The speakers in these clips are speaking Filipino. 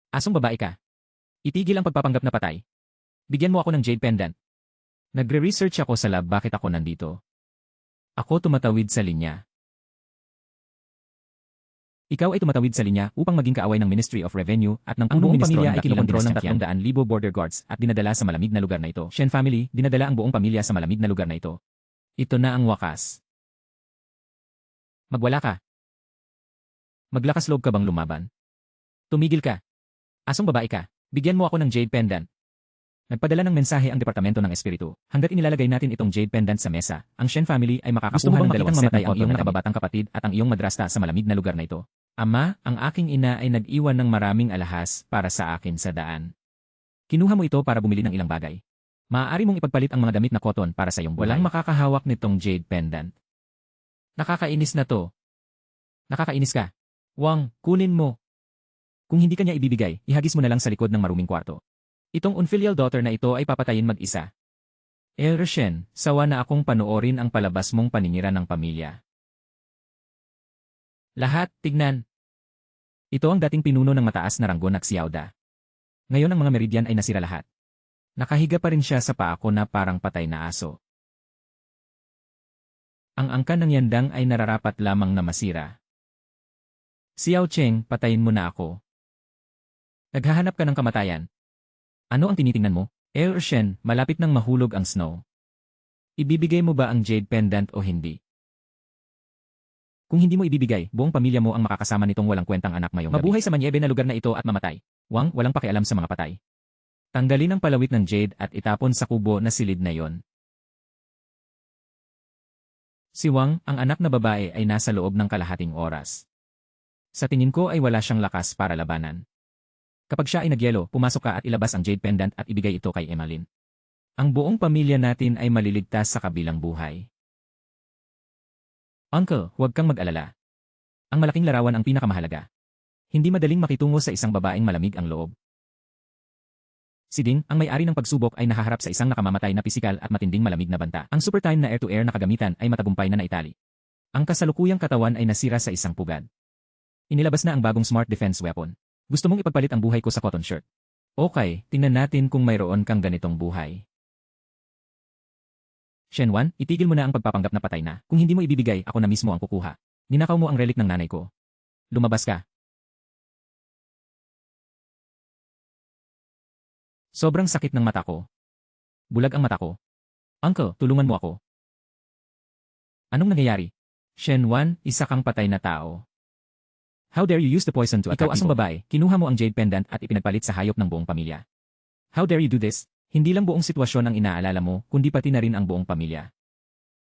Asong babae ka. Itigil ang pagpapanggap na patay. Bigyan mo ako ng jade pendant. Nagre-research ako sa lab bakit ako nandito. Ako tumatawid sa linya. Ikaw ay tumatawid sa linya upang maging kaaway ng Ministry of Revenue at ng punong pamilya ay kinokontrol ng 300,000 border guards at dinadala sa malamig na lugar na ito. Shen family, dinadala ang buong pamilya sa malamig na lugar na ito. Ito na ang wakas. Magwala ka. Maglakas loob ka bang lumaban? Tumigil ka. Asong babae ka. Bigyan mo ako ng jade pendant. Nagpadala ng mensahe ang Departamento ng Espiritu. Hanggat inilalagay natin itong jade pendant sa mesa, ang Shen family ay makakakuha ng dalawang set ng iyong nakababatang kapatid at ang iyong madrasta sa malamig na lugar na ito. Ama, ang aking ina ay nag-iwan ng maraming alahas para sa akin sa daan. Kinuha mo ito para bumili ng ilang bagay. Maaari mong ipagpalit ang mga damit na cotton para sa iyong buhay. Walang makakahawak nitong jade pendant. Nakakainis na to. Nakakainis ka. Wang, kunin mo. Kung hindi ka niya ibibigay, ihagis mo na lang sa likod ng maruming kwarto. Itong unfilial daughter na ito ay papatayin mag-isa. Shen, sawa na akong panoorin ang palabas mong paninira ng pamilya. Lahat, tignan. Ito ang dating pinuno ng mataas na ranggo na Xiaoda. Ngayon ang mga meridian ay nasira lahat. Nakahiga pa rin siya sa paa ko na parang patay na aso. Ang angkan ng yandang ay nararapat lamang na masira. Xiao Cheng, patayin mo na ako. Naghahanap ka ng kamatayan. Ano ang tinitingnan mo? Shen, malapit nang mahulog ang snow. Ibibigay mo ba ang jade pendant o hindi? Kung hindi mo ibibigay, buong pamilya mo ang makakasama nitong walang kwentang anak ngayong gabi. Mabuhay sa manyebe na lugar na ito at mamatay. Wang, walang pakialam sa mga patay. Tanggalin ang palawit ng jade at itapon sa kubo na silid na yon. Si Wang, ang anak na babae ay nasa loob ng kalahating oras. Sa tingin ko ay wala siyang lakas para labanan. Kapag siya ay nagyelo, pumasok ka at ilabas ang jade pendant at ibigay ito kay Emmeline. Ang buong pamilya natin ay maliligtas sa kabilang buhay. Uncle, huwag kang mag-alala. Ang malaking larawan ang pinakamahalaga. Hindi madaling makitungo sa isang babaeng malamig ang loob. Si Ding, ang may-ari ng pagsubok ay nakaharap sa isang nakamamatay na pisikal at matinding malamig na banta. Ang super time na air-to-air na kagamitan ay matagumpay na naitali. Ang kasalukuyang katawan ay nasira sa isang pugad. Inilabas na ang bagong smart defense weapon. Gusto mong ipagpalit ang buhay ko sa cotton shirt. Okay, tingnan natin kung mayroon kang ganitong buhay. Shen Wan, itigil mo na ang pagpapanggap na patay na. Kung hindi mo ibibigay, ako na mismo ang kukuha. Ninakaw mo ang relic ng nanay ko. Lumabas ka. Sobrang sakit ng mata ko. Bulag ang mata ko. Uncle, tulungan mo ako. Anong nangyayari? Shen Wan, isa kang patay na tao. How dare you use the poison to attack people? Ikaw asong babae, kinuha mo ang jade pendant at ipinagpalit sa hayop ng buong pamilya. How dare you do this? Hindi lang buong sitwasyon ang inaalala mo, kundi pati na rin ang buong pamilya.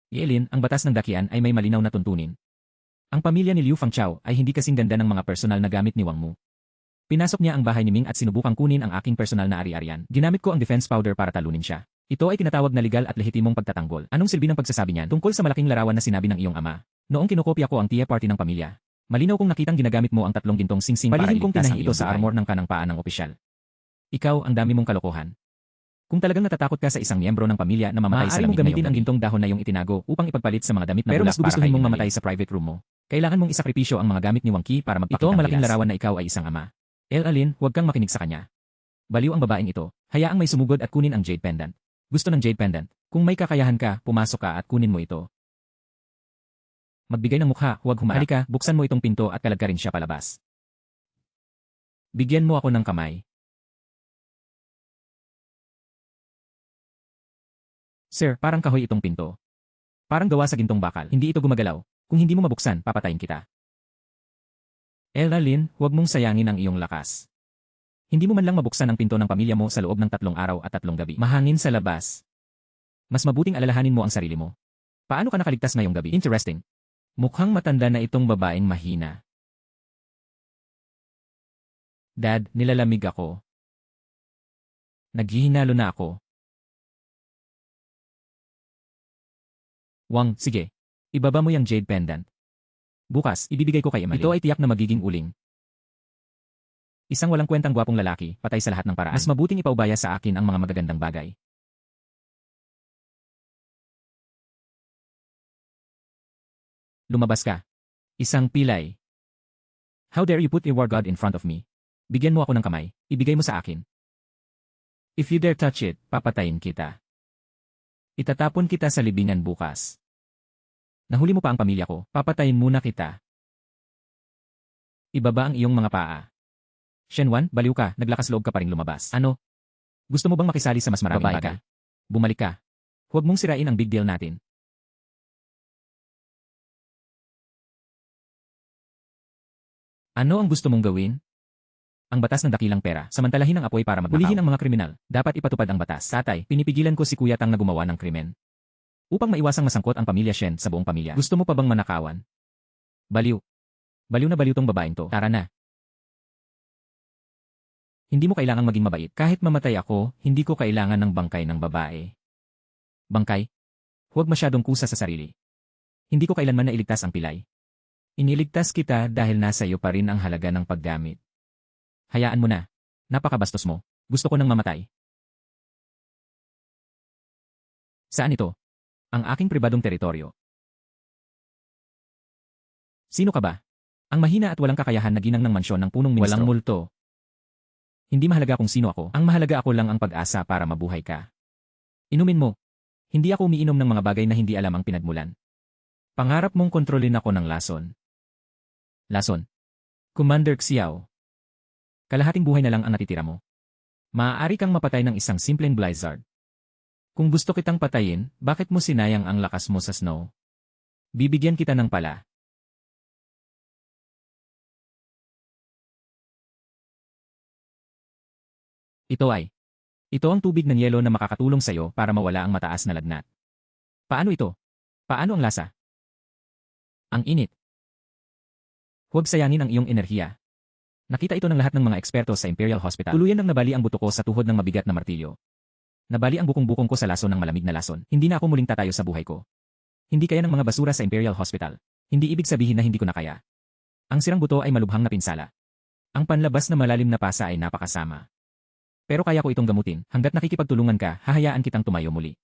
Yelin, ang batas ng dakian ay may malinaw na tuntunin. Ang pamilya ni Liu Fangchao ay hindi kasing ganda ng mga personal na gamit ni Wang Mu. Pinasok niya ang bahay ni Ming at sinubukang kunin ang aking personal na ari-arian. Ginamit ko ang defense powder para talunin siya. Ito ay tinatawag na legal at lehitimong pagtatanggol. Anong silbi ng pagsasabi niyan tungkol sa malaking larawan na sinabi ng iyong ama? Noong kinokopya ko ang tea party ng pamilya, malinaw kong nakitang ginagamit mo ang 3 gintong singsing para iligtas ang ito sa armor ng kanang paa ng opisyal. Ikaw, ang dami mong kalokohan. Kung talagang natatakot ka sa isang miyembro ng pamilya na mamatay sa lamig na gamitin ang gintong dahon na iyong itinago upang ipagpalit sa mga damit na bulak para kay Pero mas gugustuhin mong mamatay sa private room mo. Kailangan mong isakripisyo ang mga gamit ni Wang Qi para magpakita. Ito ang malaking larawan na ikaw ay isang ama. Alin, huwag kang makinig sa kanya. Baliw ang babaeng ito. Hayaang may sumugod at kunin ang jade pendant. Gusto ng jade pendant. Kung may kakayahan ka, pumasok ka at kunin mo ito. Magbigay ng mukha, huwag humarap. Halika, buksan mo itong pinto at kalagkarin siya palabas. Bigyan mo ako ng kamay. Sir, parang kahoy itong pinto. Parang gawa sa gintong bakal. Hindi ito gumagalaw. Kung hindi mo mabuksan, papatayin kita. Lin, huwag mong sayangin ang iyong lakas. Hindi mo man lang mabuksan ang pinto ng pamilya mo sa loob ng 3 araw at 3 gabi. Mahangin sa labas. Mas mabuting alalahanin mo ang sarili mo. Paano ka nakaligtas ngayong gabi? Interesting. Mukhang matanda na itong babaeng mahina. Dad, nilalamig ako. Naghihinalo na ako. Wang, sige. Ibaba mo yung jade pendant. Bukas, ibibigay ko kay Emmeline. Ito ay tiyak na magiging uling. Isang walang kwentang gwapong lalaki, patay sa lahat ng paraan. Mas mabuting ipaubaya sa akin ang mga magagandang bagay. Lumabas ka. Isang pilay. How dare you put a war god in front of me? Bigyan mo ako ng kamay, ibigay mo sa akin. If you dare touch it, papatayin kita. Itatapon kita sa libingan bukas. Nahuli mo pa ang pamilya ko, papatayin muna kita. Ibaba ang iyong mga paa. Shenwan, baliw ka, naglakas loob ka pa ring lumabas. Ano? Gusto mo bang makisali sa mas maraming Babae bagay? ka. Bumalik ka. Huwag mong sirain ang big deal natin. Ano ang gusto mong gawin? Ang batas ng dakilang pera, samantalahin ang apoy para magnakaw. Hulihin ang mga kriminal, dapat ipatupad ang batas. Tatay, pinipigilan ko si Kuya Tang na gumawa ng krimen. Upang maiwasang masangkot ang pamilya Shen sa buong pamilya. Gusto mo pa bang manakawan? Baliw. Baliw na baliw tong babaeng to. Tara na. Hindi mo kailangang maging mabait. Kahit mamatay ako, hindi ko kailangan ng bangkay ng babae. Bangkay? Huwag masyadong kusa sa sarili. Hindi ko kailanman nailigtas ang pilay. Iniligtas kita dahil nasa iyo pa rin ang halaga ng paggamit. Hayaan mo na. Napakabastos mo. Gusto ko nang mamatay. Saan ito? Ang aking pribadong teritoryo. Sino ka ba? Ang mahina at walang kakayahan na ginang ng mansyon ng punong ministro. Walang multo. Hindi mahalaga kung sino ako. Ang mahalaga ako lang ang pag-asa para mabuhay ka. Inumin mo. Hindi ako umiinom ng mga bagay na hindi alam ang pinagmulan. Pangarap mong kontrolin ako ng lason. Lason. Commander Xiao. Kalahating buhay na lang ang natitira mo. Maaari kang mapatay ng isang simpleng blizzard. Kung gusto kitang patayin, bakit mo sinayang ang lakas mo sa snow? Bibigyan kita ng pala. Ito ang tubig ng yelo na makakatulong sa'yo para mawala ang mataas na lagnat. Paano ito? Paano ang lasa? Ang init. Huwag sayangin ang iyong enerhiya. Nakita ito ng lahat ng mga eksperto sa Imperial Hospital. Tuluyan nang nabali ang buto ko sa tuhod ng mabigat na martilyo. Nabali ang bukong-bukong ko sa lason ng malamig na lason. Hindi na ako muling tatayo sa buhay ko. Hindi kaya ng mga basura sa Imperial Hospital. Hindi ibig sabihin na hindi ko na kaya. Ang sirang buto ay malubhang na pinsala. Ang panlabas na malalim na pasa ay napakasama. Pero kaya ko itong gamutin. Hanggat nakikipagtulungan ka, hahayaan kitang tumayo muli.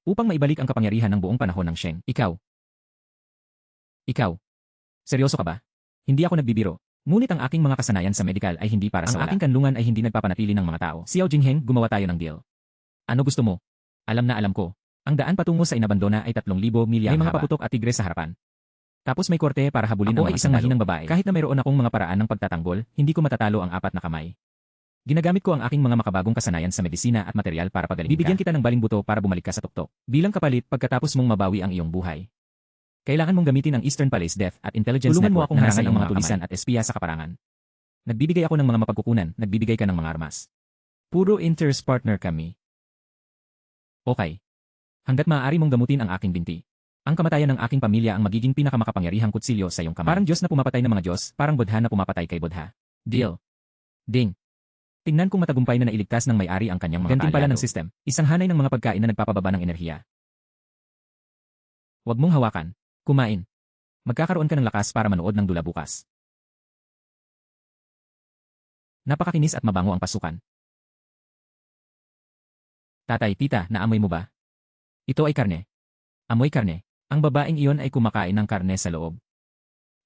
Upang maibalik ang kapangyarihan ng buong panahon ng Sheng. Ikaw. Seryoso ka ba? Hindi ako nagbibiro. Ngunit ang aking mga kasanayan sa medical ay hindi para sa wala. Ang aking kanlungan ay hindi nagpapanatili ng mga tao. Xiao Jingheng, gumawa tayo ng deal. Ano gusto mo? Alam na alam ko. Ang daan patungo sa inabandona ay 3,000 milya. May mga paputok at tigre sa harapan. Tapos may korte para habulin ang mga isang mahinang babae. Kahit na mayroon akong mga paraan ng pagtatanggol, hindi ko matatalo ang 4 na kamay. Ginagamit ko ang aking mga makabagong kasanayan sa medisina at material para pagalingin ka. Bibigyan kita ng baling buto para bumalik ka sa tuktok. Bilang kapalit pagkatapos mong mabawi ang iyong buhay. Kailangan mong gamitin ang Eastern Palace Death at Intelligence Network mo akong harangan ng mga tulisan at espiya sa kaparangan. Nagbibigay ako ng mga mapagkukunan, nagbibigay ka ng mga armas. Puro interest partner kami. Okay. Hanggat maaari mong gamutin ang aking binti. Ang kamatayan ng aking pamilya ang magiging pinakamakapangyarihang kutsilyo sa iyong kamay. Parang Diyos na pumapatay ng mga Diyos, parang Bodha na pumapatay kay Bodha. Deal. Ding. Tingnan kung matagumpay na nailigtas ng may-ari ang kanyang mga gantimpala ng system. Isang hanay ng mga pagkain na nagpapababa ng enerhiya. Huwag mong hawakan. Kumain. Magkakaroon ka ng lakas para manood ng dula bukas. Napakakinis at mabango ang pasukan. Tatay, tita, naamoy mo ba? Ito ay karne. Amoy karne. Ang babaeng iyon ay kumakain ng karne sa loob.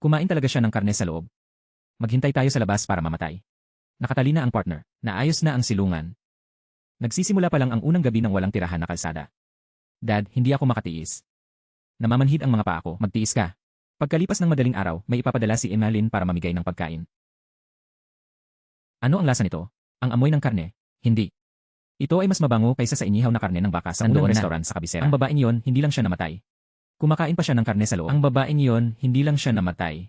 Kumain talaga siya ng karne sa loob. Maghintay tayo sa labas para mamatay. Nakatali na ang partner. Naayos na ang silungan. Nagsisimula pa lang ang unang gabi ng walang tirahan na kalsada. Dad, hindi ako makatiis. Namamanhid ang mga paa ko, magtiis ka. Pagkalipas ng madaling araw, may ipapadala si Emmeline para mamigay ng pagkain. Ano ang lasa nito? Ang amoy ng karne? Hindi. Ito ay mas mabango kaysa sa inihaw na karne ng baka sa unang restaurant sa kabisera. Ang babaeng iyon, hindi lang siya namatay. Kumakain pa siya ng karne sa loob. Ang babaeng iyon, hindi lang siya namatay.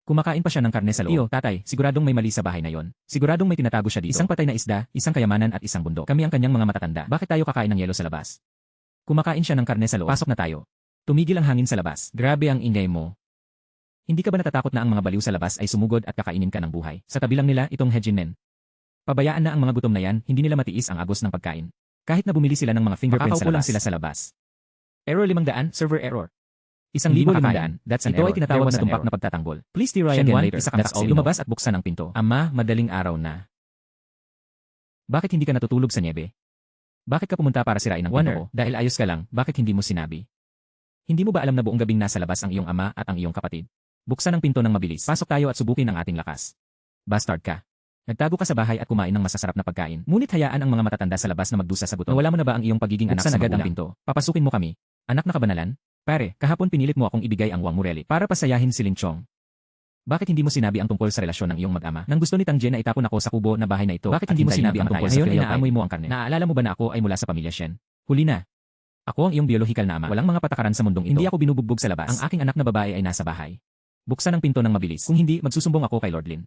Kumakain pa siya ng karne sa loob. Iyo, tatay, siguradong may mali sa bahay na yon. Siguradong may tinatago siya dito. Isang patay na isda, isang kayamanan at isang bundok. Kami ang kanyang mga matatanda. Bakit tayo kakain ng yelo sa labas? Kumakain siya ng karne sa loob. Pasok na tayo. Tumigil ang hangin sa labas. Grabe ang ingay mo. Hindi ka ba natatakot na ang mga baliw sa labas ay sumugod at kakainin ka ng buhay? Sa tabi lang nila itong Hejinen. Pabayaan na ang mga gutom na yan, hindi nila matiis ang agos ng pagkain. Kahit na bumili sila ng mga fingerprints sa labas. Lang sila sa labas. Error 500, server error. 1,500, that's an error. Ito ay tinatawag na tumpak na pagtatanggol. Please try again later. Isa kang tao. Lumabas at buksan ang pinto. Ama, madaling araw na. Bakit hindi ka natutulog sa niebe? Bakit ka pumunta para sirain ang pinto ko? Dahil ayos ka lang, bakit hindi mo sinabi? Hindi mo ba alam na buong gabing nasa labas ang iyong ama at ang iyong kapatid? Buksan ang pinto ng mabilis. Pasok tayo at subukin ang ating lakas. Bastard ka. Nagtago ka sa bahay at kumain ng masasarap na pagkain. Ngunit hayaan ang mga matatanda sa labas na magdusa sa buto. Nawala mo na ba ang iyong pagiging anak sa agad ang pinto? Papasukin mo kami. Anak na kabanalan? Pare, kahapon pinilit mo akong ibigay ang Wang Mureli para pasayahin si Lin Chong. Bakit hindi mo sinabi ang tungkol sa relasyon ng iyong mag-ama? Nang gusto ni Tang Jen na itapon ako sa kubo na bahay na ito, bakit hindi mo sinabi ang tungkol sa filial? Ngayon ay naamoy mo ang karne. Naaalala mo ba na ako ay mula sa pamilya Shen? Huli na. Ako ang iyong biological na ama. Walang mga patakaran sa mundong ito. Hindi ako binubugbog sa labas. Ang aking anak na babae ay nasa bahay. Buksan ang pinto ng mabilis. Kung hindi, magsusumbong ako kay Lord Lin.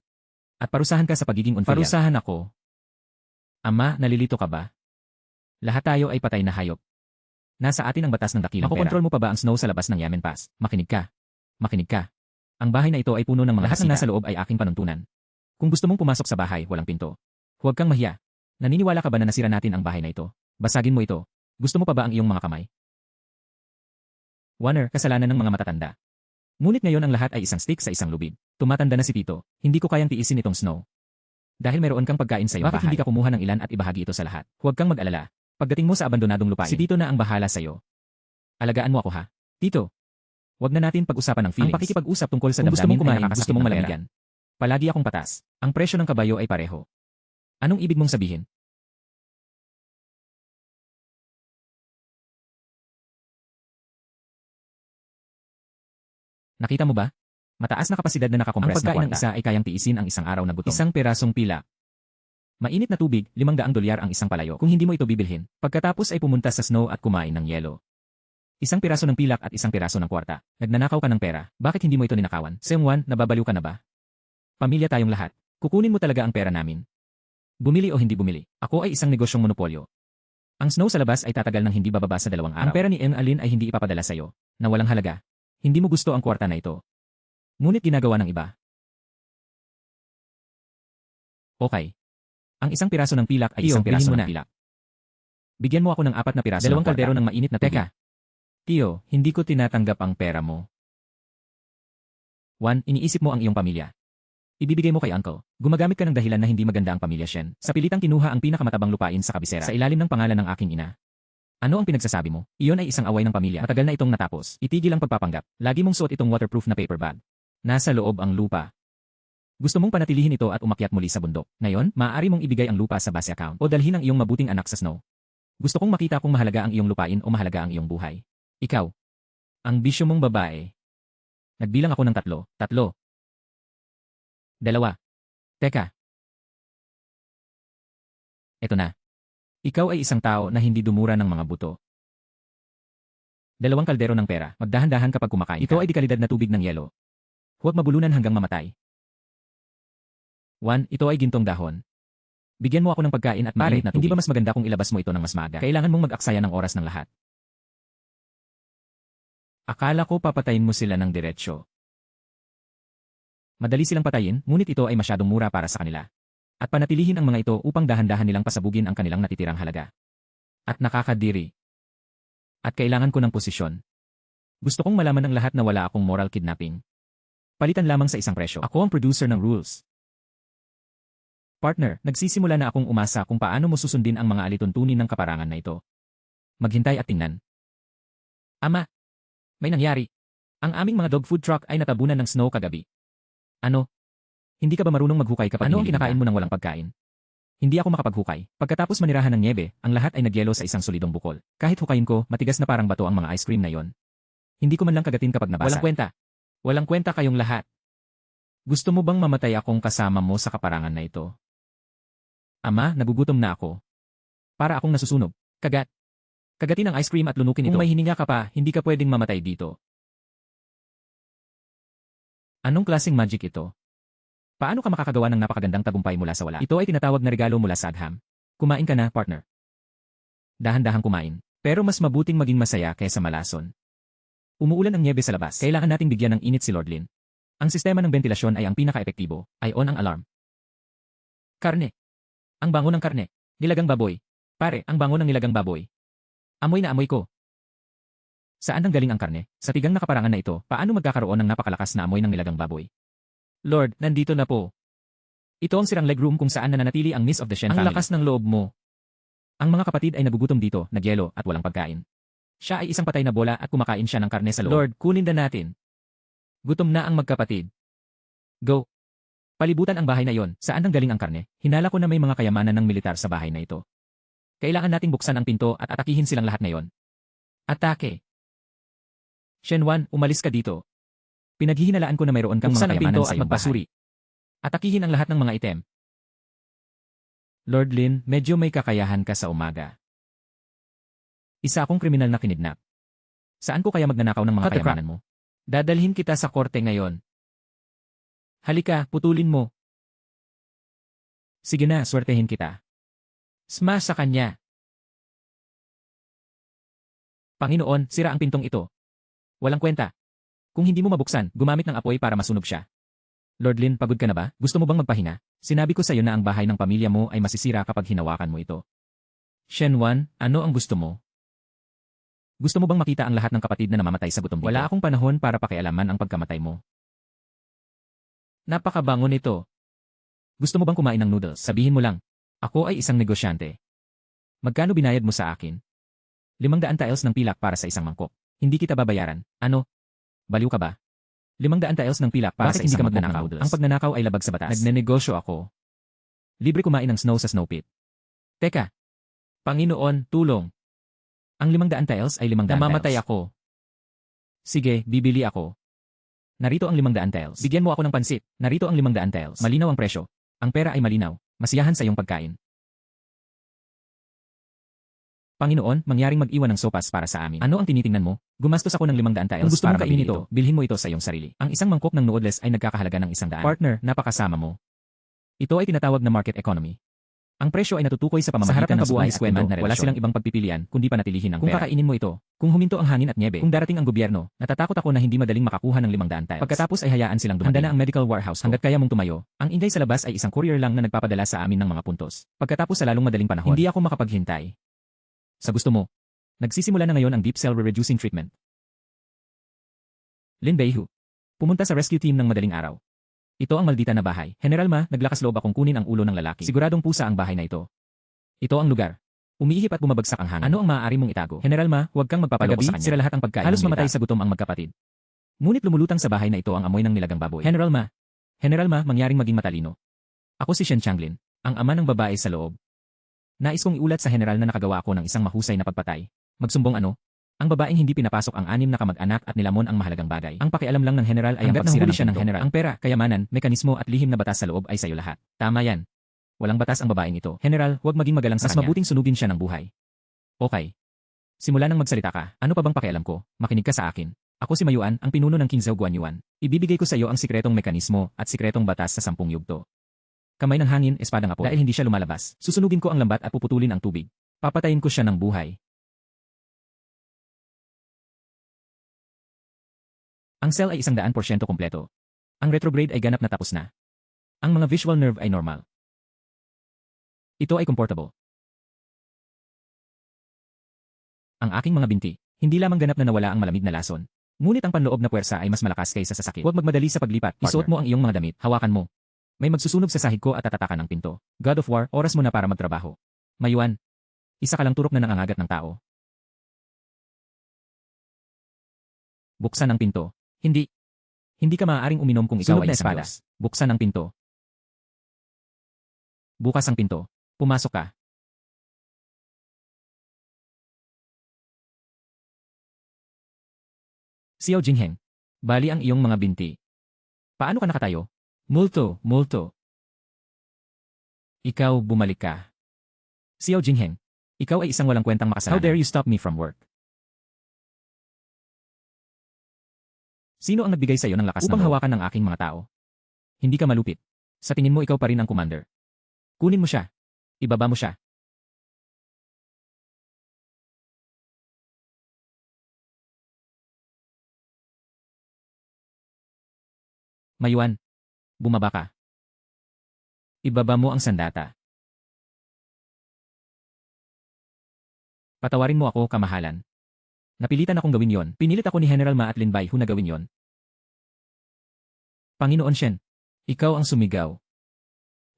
At parusahan ka sa pagiging unfilial. Parusahan ako. Ama, nalilito ka ba? Lahat tayo ay patay na hayop. Nasa atin ang batas ng dakilang pera. Makokontrol mo pa ba ang snow sa labas ng Yamen Pass? Makinig ka. Makinig ka. Ang bahay na ito ay puno ng mga lahat ng nasa loob ay aking panuntunan. Kung gusto mong pumasok sa bahay, walang pinto. Huwag kang mahiya. Naniniwala ka ba na nasira natin ang bahay na ito? Basagin mo ito. Gusto mo pa ba ang iyong mga kamay? Warner, kasalanan ng mga matatanda. Ngunit ngayon ang lahat ay isang stick sa isang lubid. Tumatanda na si Tito. Hindi ko kayang tiisin itong snow. Dahil meron kang pagkain sa iyong bahay. Bakit hindi ka kumuha ng ilan at ibahagi ito sa lahat? Huwag kang mag-alala. Pagdating mo sa abandonadong lupain, si Tito na ang bahala sa iyo. Alagaan mo ako ha. Tito. Huwag na natin pag-usapan ng feelings. Ang pakikipag-usap tungkol sa damdamin ay nakakasakit mong malamigan. Palagi akong patas. Ang presyo ng kabayo ay pareho. Anong ibig mong sabihin? Nakita mo ba? Mataas na kapasidad na nakakompress na kwarta. Ang pagkain ng isa ay kayang tiisin ang isang araw na gutom. Isang perasong pila. Mainit na tubig, $500 ang isang palayo. Kung hindi mo ito bibilhin, pagkatapos ay pumunta sa snow at kumain ng yelo. Isang piraso ng pilak at isang piraso ng kwarta. Nagnanakaw ka ng pera. Bakit hindi mo ito ninakawan? Seungwan, nababaliw ka na ba? Pamilya tayong lahat. Kukunin mo talaga ang pera namin. Bumili o hindi bumili. Ako ay isang negosyong monopolyo. Ang snow sa labas ay tatagal ng hindi bababa sa 2 araw. Ang pera ni Eng Alin ay hindi ipapadala sa iyo. Na walang halaga. Hindi mo gusto ang kwarta na ito. Ngunit ginagawa ng iba. Okay. Ang isang piraso ng pilak ay isang piraso ng pilak. Bigyan mo ako ng 4 na piraso ng kaldero ng mainit na tubig. Teka. Tio, hindi ko tinatanggap ang pera mo. 1. Iniisip mo ang iyong pamilya. Ibibigay mo kay uncle. Gumagamit ka ng dahilan na hindi maganda ang pamilya Shen. Sa pilitang kinuha ang pinakamatabang lupain sa kabisera sa ilalim ng pangalan ng aking ina. Ano ang pinagsasabi mo? Iyon ay isang away ng pamilya. Matagal na itong natapos. Itigil ang pagpapanggap. Lagi mong suot itong waterproof na paper bag. Nasa loob ang lupa. Gusto mong panatilihin ito at umakyat muli sa bundok. Ngayon, maaari mong ibigay ang lupa sa base account o dalhin ang iyong mabuting anak sa snow. Gusto kong makita kung mahalaga ang iyong lupain o mahalaga ang iyong buhay. Ikaw. Ang bisyo mong babae. Nagbilang ako ng 3. 2. Teka. Eto na. Ikaw ay isang tao na hindi dumura ng mga buto. 2 kaldero ng pera. Magdahan-dahan kapag kumakain. Ito ay di kalidad na tubig ng yelo. Huwag mabulunan hanggang mamatay. 1. Ito ay gintong dahon. Bigyan mo ako ng pagkain at mainit na tubig. Hindi ba mas maganda kung ilabas mo ito ng mas maaga? Kailangan mong mag-aksaya ng oras ng lahat. Akala ko papatayin mo sila ng diretsyo. Madali silang patayin, ngunit ito ay masyadong mura para sa kanila. At panatilihin ang mga ito upang dahan-dahan nilang pasabugin ang kanilang natitirang halaga. At nakakadiri. At kailangan ko ng posisyon. Gusto kong malaman ng lahat na wala akong moral kidnapping. Palitan lamang sa isang presyo. Ako ang producer ng rules. Partner, nagsisimula na akong umasa kung paano mo susundin ang mga alituntunin ng kaparangan na ito. Maghintay at tingnan. Ama. May nangyari. Ang aming mga dog food truck ay natabunan ng snow kagabi. Ano? Hindi ka ba marunong maghukay kapag ano ang kinakain mo ng walang pagkain? Hindi ako makapaghukay. Pagkatapos manirahan ng niebe, ang lahat ay nagyelo sa isang solidong bukol. Kahit hukayin ko, matigas na parang bato ang mga ice cream na yon. Hindi ko man lang kagatin kapag nabasa. Walang kwenta. Walang kwenta kayong lahat. Gusto mo bang mamatay akong kasama mo sa kaparangan na ito? Ama, nagugutom na ako. Para akong nasusunog. Kagat. Kagatin ang ice cream at lunukin ito. Kung may hininga ka pa, hindi ka pwedeng mamatay dito. Anong klaseng magic ito? Paano ka makakagawa ng napakagandang tagumpay mula sa wala? Ito ay tinatawag na regalo mula sa Agham. Kumain ka na, partner. Dahan-dahang kumain. Pero mas mabuting maging masaya kaysa malason. Umuulan ang niebe sa labas. Kailangan nating bigyan ng init si Lord Lin. Ang sistema ng ventilasyon ay ang pinaka-epektibo. Ay on ang alarm. Karne. Ang bango ng karne. Nilagang baboy. Pare, ang bango ng nilagang baboy. Amoy na amoy ko. Saan nanggaling ang karne? Sa tigang na kaparangan na ito, paano magkakaroon ng napakalakas na amoy ng nilagang baboy? Lord, nandito na po. Ito ang sirang legroom kung saan nananatili ang Miss of the Shen family. Ang lakas ng loob mo. Ang mga kapatid ay nagugutom dito, nagyelo at walang pagkain. Siya ay isang patay na bola at kumakain siya ng karne sa loob. Lord, kunin na natin. Gutom na ang magkapatid. Go. Palibutan ang bahay na iyon. Saan nanggaling ang karne? Hinala ko na may mga kayamanan ng militar sa bahay na ito. Kailangan nating buksan ang pinto at atakihin silang lahat ngayon. Atake. Shenwan, umalis ka dito. Pinaghihinalaan ko na mayroon kang mga kayamanan sa iyong bahay. Atakihin ang lahat ng mga item. Lord Lin, medyo may kakayahan ka sa umaga. Isa akong kriminal na kinidnap. Saan ko kaya magnanakaw ng mga kayamanan mo? Dadalhin kita sa korte ngayon. Halika, putulin mo. Sige na, swertehin kita. Smash sa kanya. Panginoon, sira ang pintong ito. Walang kwenta. Kung hindi mo mabuksan, gumamit ng apoy para masunog siya. Lord Lin, pagod ka na ba? Gusto mo bang magpahinga? Sinabi ko sa iyo na ang bahay ng pamilya mo ay masisira kapag hinawakan mo ito. Shenwan, ano ang gusto mo? Gusto mo bang makita ang lahat ng kapatid na namamatay sa gutom dito? Wala akong panahon para pakialaman ang pagkamatay mo. Napakabango nito. Gusto mo bang kumain ng noodles? Sabihin mo lang. Ako ay isang negosyante. Magkano binayad mo sa akin? 500 taels ng pilak para sa isang mangkok. Hindi kita babayaran. Ano? Baliw ka ba? 500 taels ng pilak para sa isang mangkok ng noodles. Ang pagnanakaw ay labag sa batas. Nagnenegosyo ako. Libre kumain ng snow sa snow pit. Teka. Panginoon, tulong. Ang 500 taels ay 500 taels. Namamatay ako. Sige, bibili ako. Narito ang 500 taels. Bigyan mo ako ng pansit. Narito ang 500 taels. Malinaw ang presyo. Ang pera ay malinaw. Masiyahan sa iyong pagkain. Panginoon, mangyaring mag-iwan ng sopas para sa amin. Ano ang tinitingnan mo? Gumastos ako ng 500 taels. Kung gusto mong kainin ito, bilhin mo ito sa iyong sarili. Ang isang mangkok ng noodles ay nagkakahalaga ng 100. Partner, napakasama mo. Ito ay tinatawag na market economy. Ang presyo ay natutukoy sa pamamagitan ng kabuuan at demand na relasyon. Wala silang ibang pagpipilian kundi panatilihin ang pera. Kung kakainin mo ito, kung huminto ang hangin at nyebe, kung darating ang gobyerno, natatakot ako na hindi madaling makakuha ng 500 tiles. Pagkatapos ay hayaan silang dumating. Handa na ang medical warehouse hanggat kaya mong tumayo. Ang ingay sa labas ay isang courier lang na nagpapadala sa amin ng mga puntos. Pagkatapos sa lalong madaling panahon, hindi ako makapaghintay. Sa gusto mo, nagsisimula na ngayon ang deep cell re-reducing treatment. Lin Beihu. Pumunta sa rescue team ng madaling araw. Ito ang maldita na bahay. General Ma, naglakas loob akong kunin ang ulo ng lalaki. Siguradong pusa ang bahay na ito. Ito ang lugar. Umiihip at bumabagsak ang hangin. Ano ang maaari mong itago? General Ma, huwag kang magpapaloko sa kanya. Sira lahat ang pagkain. Halos mamatay sa gutom ang magkapatid. Ngunit lumulutang sa bahay na ito ang amoy ng nilagang baboy. General Ma, mangyaring maging matalino. Ako si Shen Changlin, ang ama ng babae sa loob. Nais kong iulat sa general na nakagawa ako ng isang mahusay na pagpatay. Magsumbong ano? Ang babaeng hindi pinapasok ang 6 na kamag-anak at nilamon ang mahalagang bagay. Ang pakialam lang ng general ay ang pagsira ng general. Ang pera, kayamanan, mekanismo at lihim na batas sa loob ay sayo lahat. Tama yan. Walang batas ang babaeng ito. General, huwag maging magalang sa kanya. Mas mabuting sunugin siya ng buhay. Okay. Simula nang magsalita ka, ano pa bang pakialam ko? Makinig ka sa akin. Ako si Mayuan, ang pinuno ng Qingzhou Guanyuan. Ibibigay ko sa iyo ang sikretong mekanismo at sikretong batas sa 10 yugto. Kamay ng hangin, espadang apoy. Dahil hindi siya lumalabas, susunugin ko ang lambat at puputulin ang tubig. Papatayin ko siya ng buhay. Ang cell ay 100% kumpleto. Ang retrograde ay ganap na tapos na. Ang mga visual nerve ay normal. Ito ay comfortable. Ang aking mga binti, hindi lamang ganap na nawala ang malamig na lason. Ngunit ang panloob na puwersa ay mas malakas kaysa sa sakit. Huwag magmadali sa paglipat. Isuot mo ang iyong mga damit, hawakan mo. May magsusunog sa sahig ko at tatatakan ng pinto. God of War, oras mo na para magtrabaho. Mayuan, isa ka lang turok na nangangagat ng tao. Buksan ang pinto. Hindi. Hindi ka maaaring uminom kung ikaw ay isang Diyos. Buksan ang pinto. Bukas ang pinto. Pumasok ka. Xiao Jingheng. Bali ang iyong mga binti. Paano ka nakatayo? Multo. Ikaw, bumalik ka. Xiao Jingheng. Ikaw ay isang walang kwentang makasalanan. How dare you stop me from work? Sino ang nagbigay sa iyo ng lakas upang hawakan ng aking mga tao? Hindi ka malupit. Sa tingin mo ikaw pa rin ang commander. Kunin mo siya. Ibaba mo siya. Mayuan, bumaba ka. Ibaba mo ang sandata. Patawarin mo ako, kamahalan. Napilitan akong gawin yon. Pinilit ako ni General Ma at Lin Baihu na gawin yon. Panginoon Shen, ikaw ang sumigaw.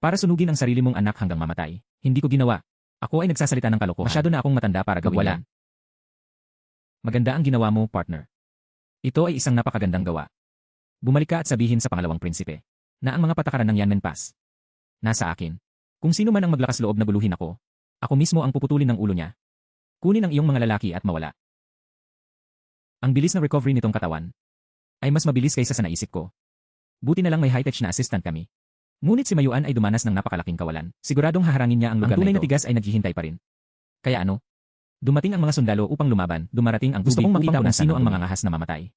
Para sunugin ang sarili mong anak hanggang mamatay. Hindi ko ginawa. Ako ay nagsasalita ng kalokohan. Masyado na akong matanda para gawin yan. Maganda ang ginawa mo, partner. Ito ay isang napakagandang gawa. Bumalik ka at sabihin sa pangalawang prinsipe. Na ang mga patakaran ng Yanmen Pass nasa akin. Kung sino man ang maglakas loob na guluhin ako mismo ang puputulin ng ulo niya. Kunin ang iyong mga lalaki at mawala. Ang bilis ng recovery nitong katawan ay mas mabilis kaysa sa naisip ko. Buti na lang may high-tech na assistant kami. Ngunit si Mayuan ay dumanas ng napakalaking kawalan. Siguradong haharangin niya ang lugar na ito. Ang tunay na tigas ay naghihintay pa rin. Kaya ano? Dumating ang mga sundalo upang lumaban, dumarating ang tubig upang punasan kung sino ang mga ngahas na mamatay.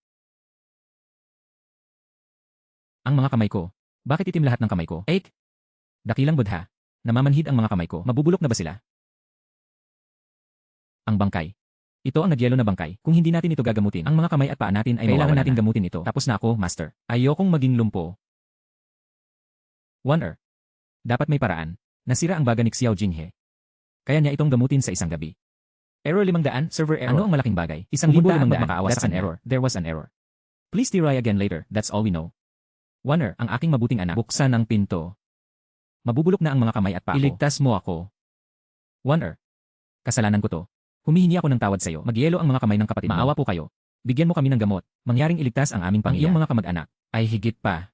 Ang mga kamay ko. Bakit itim lahat ng kamay ko? Eik! Dakilang budha. Namamanhid ang mga kamay ko. Mabubulok na ba sila? Ang bangkay. Ito ang nagyelo na bangkay. Kung hindi natin ito gagamutin, ang mga kamay at paa natin ay kailangan natin gamutin ito. Tapos na ako, master. Ayokong maging lumpo. Wonder. Dapat may paraan. Nasira ang baga ni Xiao Jinghe. Kaya niya itong gamutin sa isang gabi. Error 500, server error. Ano ang malaking bagay? 1,500 makakaawa sa kanya. Error. There was an error. Please try again later. That's all we know. Wonder, ang aking mabuting anak. Buksan ang pinto. Mabubulok na ang mga kamay at paa ko. Iligtas mo ako. Wonder. Kasalanan ko to. Humihingi ako ng tawad sa iyo. Magyelo ang mga kamay ng kapatid mo. Maawa po kayo. Bigyan mo kami ng gamot. Mangyaring iligtas ang aming pamilya. Ang iyong mga kamag-anak ay higit pa.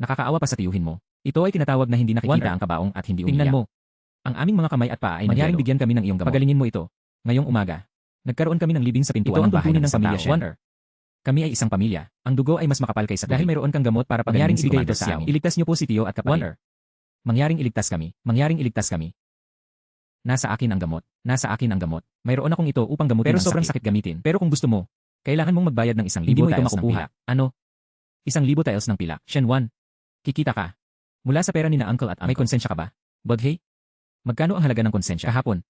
Nakakaawa pa sa tiyuhin mo. Ito ay tinatawag na hindi nakikita ang kabaong at hindi umiiyak. Tingnan mo. Ang aming mga kamay at paa ay mangyaring bigyan kami ng iyong gamot. Pagalingin mo ito. Ngayong umaga. Nagkaroon kami ng libing sa pintuan ng bahay ng pamilya Wonder. Kami ay isang pamilya. Ang dugo ay mas makapal kaysa tubig. Dahil mayroon kang gamot para pagalimin si ibigay ito sa amin. Iligtas niyo po si tiyo at kapatid. Wonder. Mangyaring iligtas kami. Mangyaring iligtas kami. Nasa akin ang gamot. Nasa akin ang gamot. Mayroon akong ito upang gamutin ang sakit. Pero sobrang sakit gamitin. Pero kung gusto mo, kailangan mong magbayad ng 1,000 tiles ng pilak. Ano? 1,000 tiles ng pilak. Shen Wan. Kikita ka. Mula sa pera ni na uncle at uncle. May konsensya ka ba? Bodhey? Magkano ang halaga ng konsensya? Kahapon.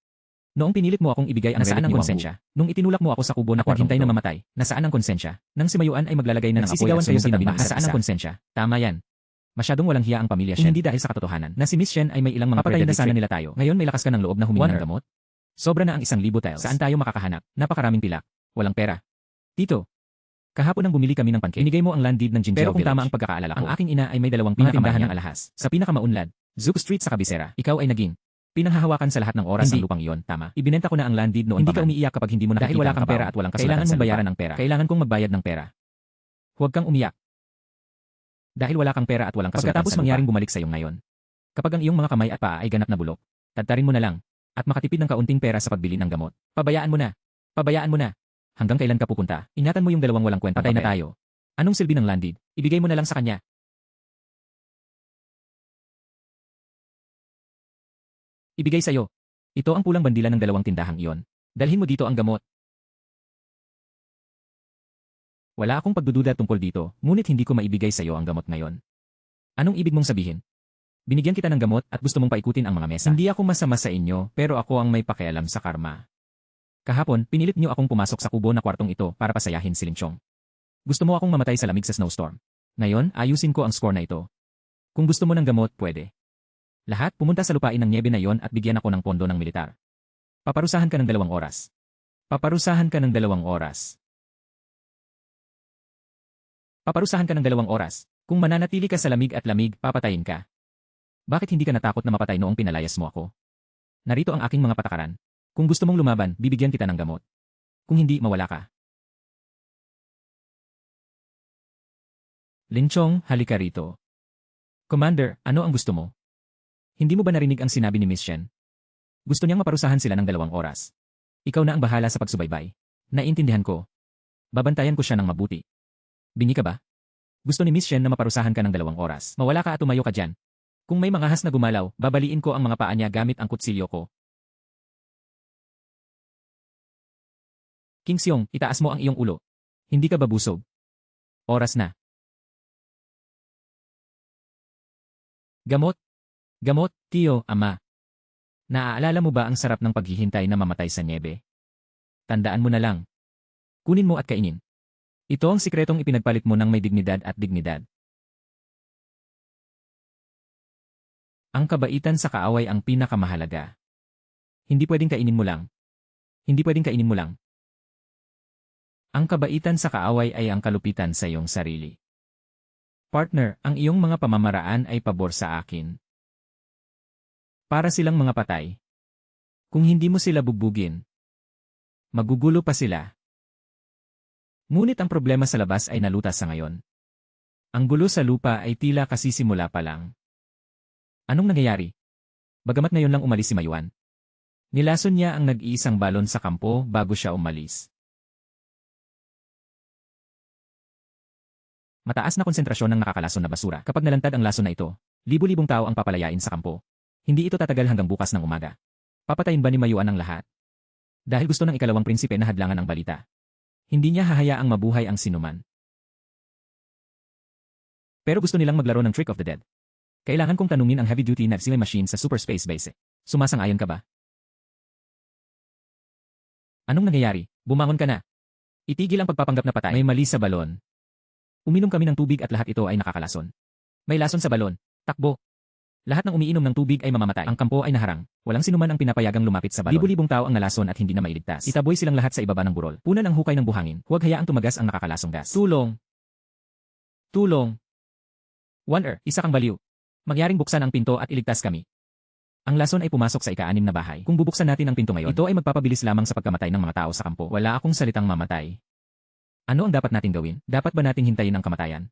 Noong pinilit mo akong ibigay ang nasaan ang konsensya? Nung itinulak mo ako sa kubo na naghintay na mamatay, nasaan ang konsensya? Nang si Mayuan ay maglalagay na ng apoy at kayo sa tabi ng nasaan ang konsensya? Tama yan. Masyadong walang hiya ang pamilya Shen. Hindi dahil sa katotohanan na si Miss Shen ay may ilang mga papatayin na sana nila tayo. Ngayon may lakas ka ng loob na humingi ng gamot? Sobra na ang 1,000 tiles. Saan tayo makakahanap? Napakaraming pilak. Walang pera. Tito. Kahapon nang bumili kami ng pancake. Inigay mo ang land deed ng Jinjiao Village. Pero kung tama ang pagkakaalala ko, ang aking ina ay may 2 pinakatindahan ng alahas. Sa pinakamaunlad, Zouk Street sa kabisera. Ikaw ay naging pinanghahawakan sa lahat ng oras ang lupang iyon, tama. Ibinenta ko na ang land deed noon. Hindi ka umiiyak kapag hindi mo nakikita dahil wala kang pera at walang kasulatan. Kailangan mong bayaran ng pera. Kailangan kong magbayad ng pera. Huwag kang umiyak. Dahil wala kang pera at walang kasulatan. Pagkatapos mangyaring bumalik sa iyo ngayon. Kapag ang iyong mga kamay at paa ay ganap na bulok, tadtarin mo na lang at makatipid ng kaunting pera sa pagbili ng gamot. Pabayaan mo na. Pabayaan mo na. Hanggang kailan ka pupunta? Ingatan mo yung 2 walang kwenta. Patay na tayo. Anong silbi ng land deed? Ibigay mo na lang sa kanya. Ibigay sa iyo. Ito ang pulang bandila ng 2 tindahang iyon. Dalhin mo dito ang gamot. Wala akong pagdududa tungkol dito, ngunit hindi ko maibigay sa iyo ang gamot ngayon. Anong ibig mong sabihin? Binigyan kita ng gamot at gusto mong paikutin ang mga mesa. Hindi ako masama sa inyo, pero ako ang may pakialam sa karma. Kahapon, pinilit niyo akong pumasok sa kubo na kwartong ito para pasayahin si Linchong. Gusto mo akong mamatay sa lamig sa snowstorm. Ngayon, ayusin ko ang score na ito. Kung gusto mo ng gamot, pwede. Lahat pumunta sa lupain ng niebe na iyon at bigyan ako ng pondo ng militar. Paparusahan ka ng 2 oras. Paparusahan ka ng 2 oras. Paparusahan ka ng 2 oras. Kung mananatili ka sa lamig at lamig, papatayin ka. Bakit hindi ka natakot na mapatay noong pinalayas mo ako? Narito ang aking mga patakaran. Kung gusto mong lumaban, bibigyan kita ng gamot. Kung hindi, mawala ka. Linchong, halika rito. Commander, ano ang gusto mo? Hindi mo ba narinig ang sinabi ni Miss Shen? Gusto niyang maparusahan sila ng 2 oras. Ikaw na ang bahala sa pagsubaybay. Naiintindihan ko. Babantayan ko siya ng mabuti. Bingi ka ba? Gusto ni Miss Shen na maparusahan ka ng 2 oras. Mawala ka at tumayo ka dyan. Kung may mga ahas na gumalaw, babaliin ko ang mga paa niya gamit ang kutsilyo ko. King Xiong, itaas mo ang iyong ulo. Hindi ka ba busog? Oras na. Gamot. Gamot, tiyo, ama. Naaalala mo ba ang sarap ng paghihintay na mamatay sa niebe? Tandaan mo na lang. Kunin mo at kainin. Ito ang sikretong ipinagpalit mo ng may dignidad at dignidad. Ang kabaitan sa kaaway ang pinakamahalaga. Hindi pwedeng kainin mo lang. Hindi pwedeng kainin mo lang. Ang kabaitan sa kaaway ay ang kalupitan sa iyong sarili. Partner, ang iyong mga pamamaraan ay pabor sa akin. Para silang mga patay. Kung hindi mo sila bugbugin, magugulo pa sila. Ngunit ang problema sa labas ay nalutas sa ngayon. Ang gulo sa lupa ay tila kasisimula pa lang. Anong nangyayari? Bagamat ngayon lang umalis si Mayuan. Nilason niya ang nag-iisang balon sa kampo bago siya umalis. Mataas na konsentrasyon ng nakakalason na basura. Kapag nalantad ang lason na ito, libu-libong tao ang papalayain sa kampo. Hindi ito tatagal hanggang bukas ng umaga. Papatayin ba ni Mayuan ang lahat? Dahil gusto ng ikalawang prinsipe na hadlangan ang balita. Hindi niya hahayaang mabuhay ang sinuman. Pero gusto nilang maglaro ng Trick of the Dead. Kailangan kong tanungin ang heavy-duty na sila machine sa Super Space Base. Sumasang-ayon ka ba? Anong nangyayari? Bumangon ka na. Itigil ang pagpapanggap na patay. May mali sa balon. Uminom kami ng tubig at lahat ito ay nakakalason. May lason sa balon. Takbo. Lahat ng umiinom ng tubig ay mamamatay. Ang kampo ay naharang. Walang sinuman ang pinapayagang lumapit sa balon. Libu-libong tao ang nalason at hindi na mailigtas. Itaboy silang lahat sa ibaba ng burol. Punan ang hukay ng buhangin. Huwag hayaang tumagas ang nakakalasong gas. Tulong! Tulong! Wonder, isa kang baliw. Magyaring buksan ang pinto at iligtas kami. Ang lason ay pumasok sa ika-6 na bahay. Kung bubuksan natin ang pinto ngayon, ito ay magpapabilis lamang sa pagkamatay ng mga tao sa kampo. Wala akong salitang mamatay. Ano ang dapat nating gawin? Dapat ba nating hintayin ang kamatayan?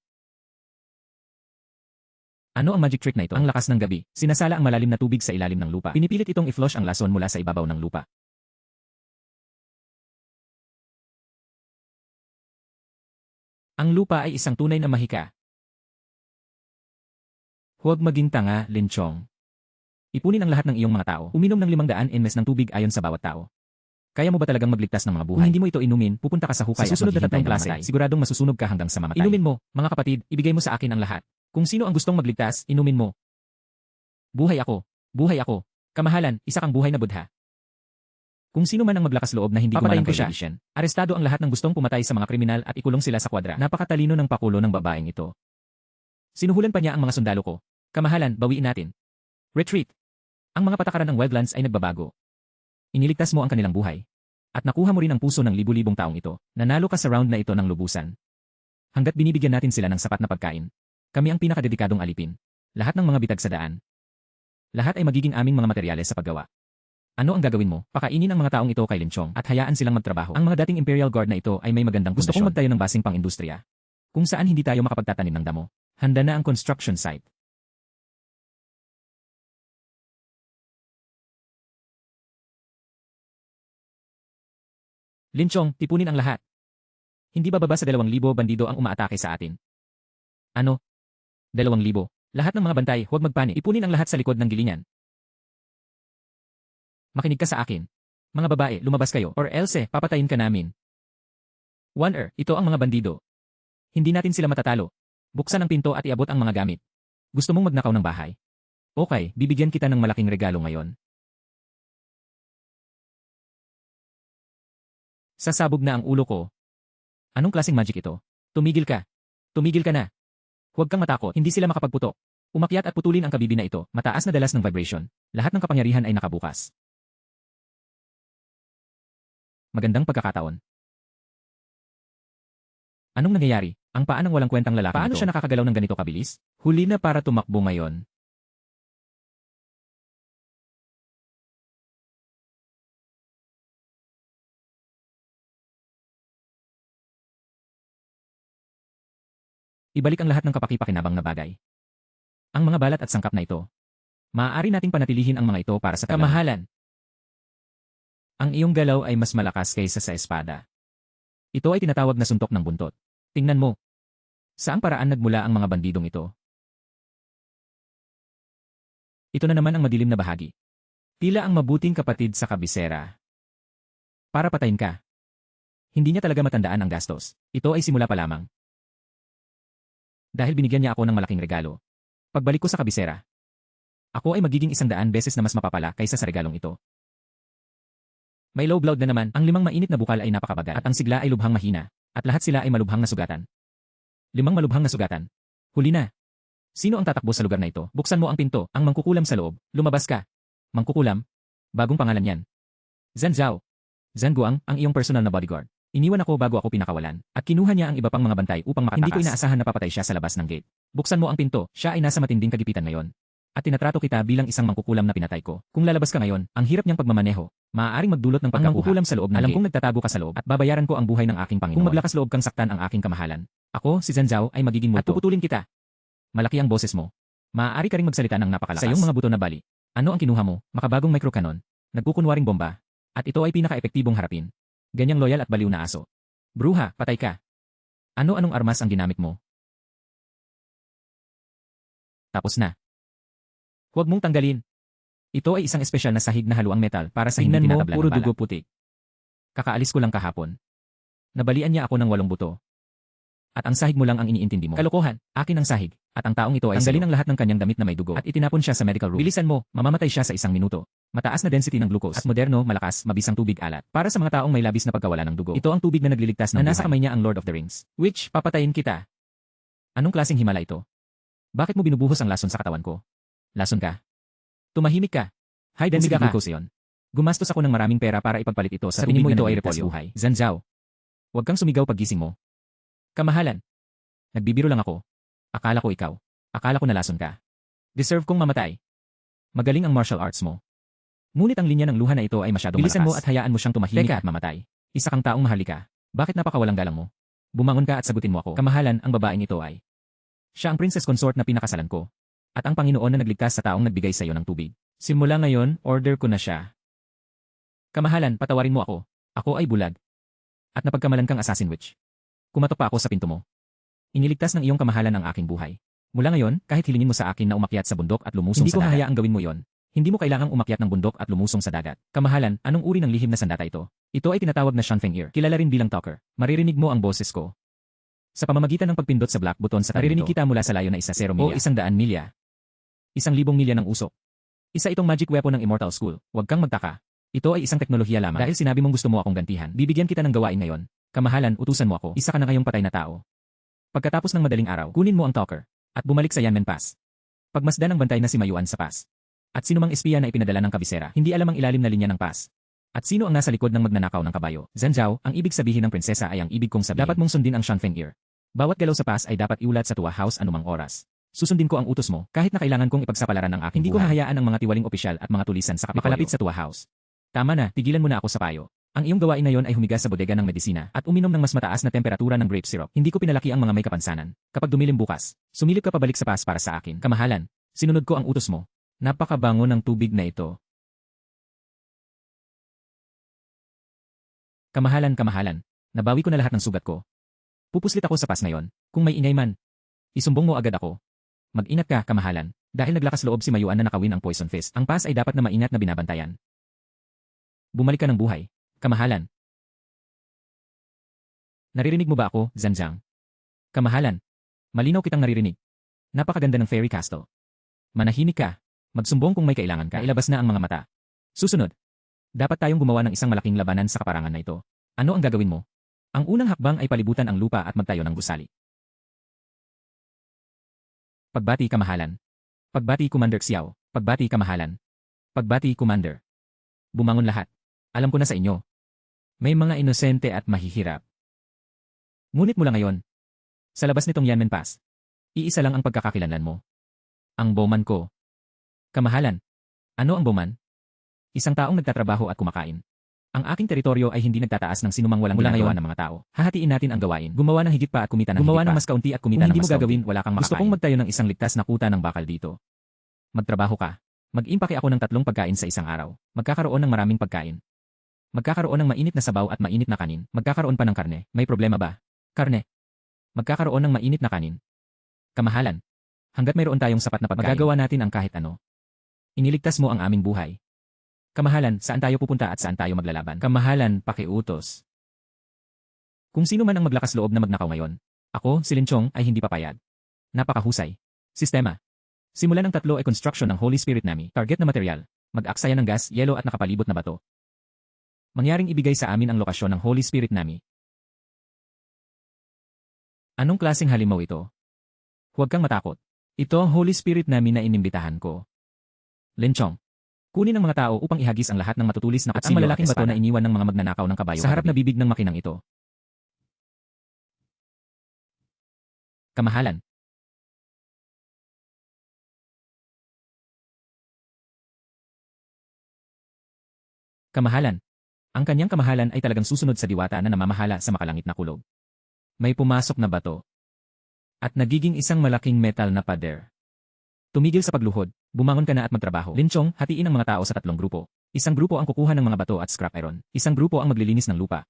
Ano ang magic trick na ito? Ang lakas ng gabi. Sinasala ang malalim na tubig sa ilalim ng lupa. Pinipilit itong i-flush ang lason mula sa ibabaw ng lupa. Ang lupa ay isang tunay na mahika. Huwag maging tanga, Linchong. Ipunin ang lahat ng iyong mga tao. Uminom ng 500 ml ng tubig ayon sa bawat tao. Kaya mo ba talagang magligtas ng mga buhay? Kung hindi mo ito inumin, pupunta ka sa hukay at susunod na tatlong klase. Siguradong masusunog ka hanggang sa mamatay. Inumin mo, mga kapatid, ibigay mo sa akin ang lahat. Kung sino ang gustong magligtas, inumin mo. Buhay ako. Buhay ako. Kamahalan, isa kang buhay na budha. Kung sino man ang maglakas loob na hindi gumalang kay Legician, arestado ang lahat ng gustong pumatay sa mga kriminal at ikulong sila sa kwadra. Napakatalino ng pakulo ng babaeng ito. Sinuhulan pa niya ang mga sundalo ko. Kamahalan, bawiin natin. Retreat. Ang mga patakaran ng Wildlands ay nagbabago. Iniligtas mo ang kanilang buhay. At nakuha mo rin ang puso ng libu-libong taong ito. Nanalo ka sa round na ito ng lubusan. Hanggat binibigyan natin sila ng sapat na pagkain, kami ang pinakadedikadong alipin. Lahat ng mga bitag sa daan. Lahat ay magiging aming mga materyales sa paggawa. Ano ang gagawin mo? Pakainin ang mga taong ito kay Linchong at hayaan silang magtrabaho. Ang mga dating Imperial Guard na ito ay may magandang pundasyon. Gusto kong magtayo ng basing pang-industriya. Kung saan hindi tayo makapagtatanim ng damo. Handa na ang construction site. Linchong, tipunin ang lahat. Hindi ba baba sa 2,000 bandido ang umaatake sa atin? Ano? 2,000? Lahat ng mga bantay, huwag magpanik. Ipunin ang lahat sa likod ng gilingan. Makinig ka sa akin. Mga babae, lumabas kayo, or else, papatayin ka namin. Wonder, ito ang mga bandido. Hindi natin sila matatalo. Buksan ang pinto at iabot ang mga gamit. Gusto mong magnakaw ng bahay? Okay, bibigyan kita ng malaking regalo ngayon. Sasabog na ang ulo ko. Anong klaseng magic ito? Tumigil ka. Tumigil ka na. Huwag kang matakot, hindi sila makapagputok. Umakyat at putulin ang kabibi na ito, mataas na dalas ng vibration. Lahat ng kapangyarihan ay nakabukas. Magandang pagkakataon. Anong nangyayari? Ang paa ng walang kwentang lalaki Paano siya nakakagalaw ng ganito kabilis? Huli na para tumakbo ngayon. Ibalik ang lahat ng kapaki-pakinabang na bagay. Ang mga balat at sangkap na ito. Maaari nating panatilihin ang mga ito para sa kamahalan. Ang iyong galaw ay mas malakas kaysa sa espada. Ito ay tinatawag na suntok ng buntot. Tingnan mo. Saang paraan nagmula ang mga bandidong ito? Ito na naman ang madilim na bahagi. Tila ang mabuting kapatid sa kabisera. Para patayin ka. Hindi niya talaga matandaan ang gastos. Ito ay simula pa lamang. Dahil binigyan niya ako ng malaking regalo. Pagbalik ko sa kabisera, ako ay magiging 100 beses na mas mapapala kaysa sa regalong ito. May low blood na naman, ang 5 mainit na bukal ay napakabagat at ang sigla ay lubhang mahina, at lahat sila ay malubhang na sugatan. 5 malubhang na sugatan. Huli na. Sino ang tatakbo sa lugar na ito? Buksan mo ang pinto, ang mangkukulam sa loob, lumabas ka. Mangkukulam? Bagong pangalan yan. Zhan Zhao. Zhan Guang, ang iyong personal na bodyguard. Iniwan ako bago ako pinakawalan, at kinuha niya ang iba pang mga bantay upang makatakas. Hindi ko inaasahan na papatay siya sa labas ng gate. Buksan mo ang pinto, siya ay nasa matinding kagipitan ngayon. At tinatrato kita bilang isang mangkukulam na pinatay ko. Kung lalabas ka ngayon, ang hirap niyang pagmamaneho. Maaaring magdulot ng pagkakuha. Ang mangkukulam sa loob ng gate. Alam kong nagtatago ka sa loob at babayaran ko ang buhay ng aking Panginoon. Kung maglakas loob kang saktan ang aking kamahalan, ako, si Zanzao, ay magiging multo. At puputulin kita. Malaki ang boses mo. Maaari ka ring magsalita ng napakalakas. Sa iyong mga buto na bali. Ano ang kinuha mo? Makabagong microcanon. Nagkukunwaring bomba. At ito ay pinaka-epektibong harapin. Ganyang loyal at baliw na aso. Bruha, patay ka. Ano-anong armas ang ginamit mo? Tapos na. Huwag mong tanggalin. Ito ay isang espesyal na sahig na haluang metal para sa hindi tinatablan ng bala. Puro dugo putik. Kakaalis ko lang kahapon. Nabalian niya ako ng 8 buto. At ang sahig mo lang ang iniintindi mo. Kalokohan, akin ang sahig. At ang taong ito ay tanggalin ang lahat ng kanyang damit na may dugo. At itinapon siya sa medical room. Bilisan mo, mamamatay siya sa 1 minuto. Mataas na density ng glucose. At moderno, malakas, mabisang tubig alat. Para sa mga taong may labis na pagkawala ng dugo. Ito ang tubig na nagliligtas ng buhay. Nasa kamay niya ang Lord of the Rings. Which, papatayin kita. Anong klaseng himala ito? Bakit mo binubuhos ang lason sa katawan ko? Lason ka? Tumahimik ka. High density glucose yon. Gumastos ako ng maraming pera para ipagpalit ito sa tubig na nagliligtas buhay. Zanzao. Huwag kang sumigaw paggising mo. Kamahalan. Nagbibiro lang ako. Akala ko ikaw. Akala ko nalason ka. Deserve kong mamatay. Magaling ang martial arts mo. Ngunit ang linya ng luha na ito ay masyadong malakas. Bilisan mo at hayaan mo siyang tumahimik at mamatay. Isa kang taong mahalika. Bakit napakawalang galang mo? Bumangon ka at sagutin mo ako. Kamahalan, ang babaeng ito ay. Siya ang princess consort na pinakasalan ko. At ang Panginoon na nagligtas sa taong nagbigay sa iyo ng tubig. Simula ngayon, order ko na siya. Kamahalan, patawarin mo ako. Ako ay bulag. At napagkamalan kang assassin witch. Kumatok pa ako sa pinto mo. Iniligtas ng iyong kamahalan ang aking buhay. Mula ngayon, kahit hilingin mo sa akin na umakyat sa bundok at lumusong sa dagat. Hindi ko hahayaang gawin mo yon. Hindi mo kailangang umakyat ng bundok at lumusong sa dagat. Kamahalan, anong uri ng lihim na sandata ito? Ito ay tinatawag na Shanfeng Ear. Kilala rin bilang talker. Maririnig mo ang boses ko. Sa pamamagitan ng pagpindot sa black button sa naririnig kita mula sa layo na 0 milya o 100 milya. 1,000 milya ng usok. Isa itong magic weapon ng Immortal School. Huwag kang magtaka. Ito ay isang teknolohiya lamang. Dahil sinabi mong gusto mo akong gantihan, bibigyan kita ng gawain ngayon. Kamahalan, utusan mo ako. Isa ka na ngayong patay na tao. Pagkatapos ng madaling araw, kunin mo ang talker at bumalik sa Yanmen Pass. Pagmasdan ang bantay na si Mayuan sa pass. At sino mang espiya na ipinadala ng kabisera, hindi alam ang ilalim na linya ng pass. At sino ang nasa likod ng magnanakaw ng kabayo? Zanzao, ang ibig sabihin ng prinsesa ay ang ibig kong sabihin. Dapat mong sundin ang Shanfeng Ear. Bawat galaw sa pass ay dapat iulat sa Tuwa House anumang oras. Susundin ko ang utos mo, kahit na kailangan kong ipagsapalaran ng aking buhay. Hindi ko hahayaan ang mga tiwaling opisyal at mga tulisan sa Kapitolyo makalapit sa Tuwa House. Tama na, tigilan mo na ako sa payo. Ang iyong gawain ngayon ay humiga sa bodega ng medisina at uminom ng mas mataas na temperatura ng grape syrup. Hindi ko pinalaki ang mga may kapansanan. Kapag dumilim bukas, sumilip ka pabalik sa pass para sa akin. Kamahalan, sinunod ko ang utos mo. Napakabango ng tubig na ito. Kamahalan, nabawi ko na lahat ng sugat ko. Pupuslit ako sa pass ngayon. Kung may ingay man, isumbong mo agad ako. Mag-ingat ka, kamahalan. Dahil naglakas loob si Mayuan na nakawin ang Poison Fist, ang pass ay dapat na maingat na binabantayan. Bumalik ka ng buhay. Kamahalan. Naririnig mo ba ako, Zanzang? Kamahalan. Malinaw kitang naririnig. Napakaganda ng fairy castle. Manahimik ka. Magsumbong kung may kailangan ka. Ilabas na ang mga mata. Susunod. Dapat tayong gumawa ng isang malaking labanan sa kaparangan na ito. Ano ang gagawin mo? Ang unang hakbang ay palibutan ang lupa at magtayo ng gusali. Pagbati, kamahalan. Pagbati, Commander Xiao. Pagbati, kamahalan. Pagbati, Commander. Bumangon lahat. Alam ko na sa inyo. May mga inosente at mahihirap. Ngunit mula ngayon, sa labas nitong Yanmen Pass, iisa lang ang pagkakakilanlan mo. Ang bowman ko. Kamahalan. Ano ang bowman? Isang taong nagtatrabaho at kumakain. Ang aking teritoryo ay hindi nagtataas ng sinumang walang ginagawa ng mga tao. Hahatiin natin ang gawain. Gumawa ng higit pa at kumita ng gumawa ng mas kaunti at kumita ng mas kaunti. Kung hindi mo gagawin, wala kang makakain. Gusto kong magtayo ng isang ligtas na kuta ng bakal dito. Magtrabaho ka. Mag-impake ako ng 3 pagkain sa isang araw. Magkakaroon ng maraming pagkain. Magkakaroon ng mainit na sabaw at mainit na kanin. Magkakaroon pa ng karne. May problema ba? Karne. Magkakaroon ng mainit na kanin. Kamahalan. Hanggat mayroon tayong sapat na pagkain, magagawa natin ang kahit ano. Iniligtas mo ang aming buhay. Kamahalan, saan tayo pupunta at saan tayo maglalaban? Kamahalan, pakiutos. Kung sino man ang maglakas loob na magnakaw ngayon, ako, si Linchong, ay hindi papayag. Napakahusay. Sistema. Simulan ng 3 ay construction ng Holy Spirit Nami. Target na material. Mag-aksaya ng gas, yelo at nakapalibot na bato. Mangyaring ibigay sa amin ang lokasyon ng Holy Spirit Nami. Anong klaseng halimaw ito? Huwag kang matakot. Ito ang Holy Spirit Nami na inimbitahan ko. Linchong. Kunin ang mga tao upang ihagis ang lahat ng matutulis na kutsilyo at ang malalaking bato na iniwan ng mga magnanakaw ng kabayo sa harap na bibig ng makinang ito. Kamahalan. Kamahalan. Ang kanyang kamahalan ay talagang susunod sa diwata na namamahala sa makalangit na kulog. May pumasok na bato. At nagiging isang malaking metal na pader. Tumigil sa pagluhod, bumangon ka na at magtrabaho. Linchong, hatiin ang mga tao sa 3 grupo. Isang grupo ang kukuha ng mga bato at scrap iron. Isang grupo ang maglilinis ng lupa.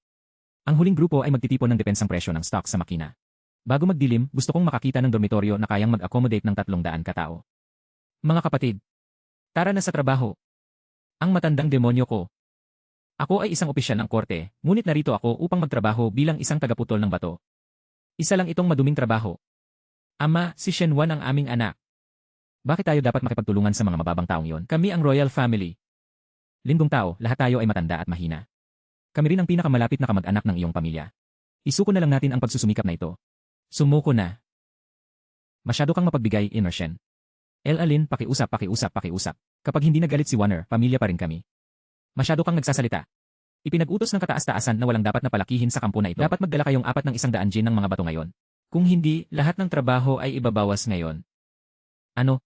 Ang huling grupo ay magtitipon ng depensang presyo ng stock sa makina. Bago magdilim, gusto kong makakita ng dormitoryo na kayang mag-accommodate ng 300 katao. Mga kapatid, tara na sa trabaho. Ang matandang demonyo ko. Ako ay isang opisyal ng korte, ngunit narito ako upang magtrabaho bilang isang tagaputol ng bato. Isa lang itong maduming trabaho. Ama, si Shenwan ang aming anak. Bakit tayo dapat makipagtulungan sa mga mababang taong iyon? Kami ang royal family. Lindong tao, lahat tayo ay matanda at mahina. Kami rin ang pinakamalapit na kamag-anak ng iyong pamilya. Isuko na lang natin ang pagsusumikap na ito. Sumuko na. Masyado kang mapagbigay, Inner Shen. Alin, pakiusap. Kapag hindi nagalit si Warner, pamilya pa rin kami. Masyado kang nagsasalita. Ipinag-utos ng kataas-taasan na walang dapat na palakihin sa kampo na ito. Dapat magdala kayong 400 gin ng mga bato ngayon. Kung hindi, lahat ng trabaho ay ibabawas ngayon. Ano?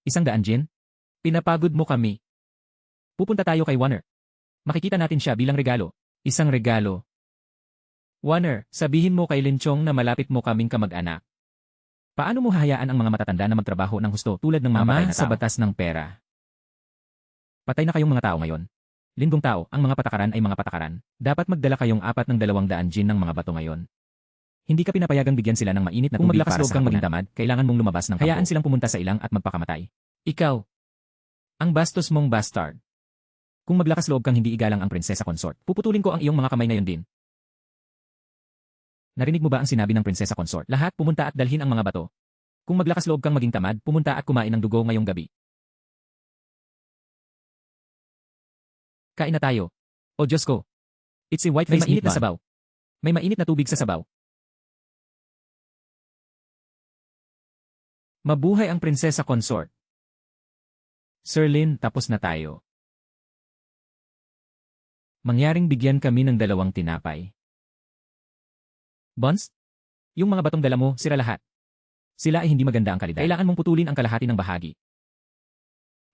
100 gin? Pinapagod mo kami. Pupunta tayo kay Warner. Makikita natin siya bilang regalo. Isang regalo. Warner, sabihin mo kay Linchong na malapit mo kaming kamag-anak. Paano mo hahayaan ang mga matatanda na magtrabaho ng husto tulad ng mga patay na tao? Sa batas ng pera. Patay na kayong mga tao ngayon. Lindong tao, ang mga patakaran ay mga patakaran. Dapat magdala kayong 400 gin ng mga bato ngayon. Hindi ka pinapayagang bigyan sila ng mainit na tubig para sa hapunan. Kung maglakas loob kang maging tamad, kailangan mong lumabas ng kampo. Hayaan silang pumunta sa ilang at magpakamatay. Ikaw. Ang bastos mong bastard. Kung maglakas loob kang hindi igalang ang prinsesa consort, puputulin ko ang iyong mga kamay ngayon din. Narinig mo ba ang sinabi ng prinsesa consort? Lahat pumunta at dalhin ang mga bato. Kung maglakas loob kang maging tamad, pumunta at kumain ng dugo ngayong gabi. Kain na tayo. O Diyos ko. It's a white-faced meatball. May mainit na sabaw. May mainit na tubig sa sabaw. Mabuhay ang prinsesa consort. Sir Lin, tapos na tayo. Mangyaring bigyan kami ng 2 tinapay. Buns? Yung mga batong dala mo, sira lahat. Sila ay hindi maganda ang kalidad. Kailangan mong putulin ang kalahati ng bahagi.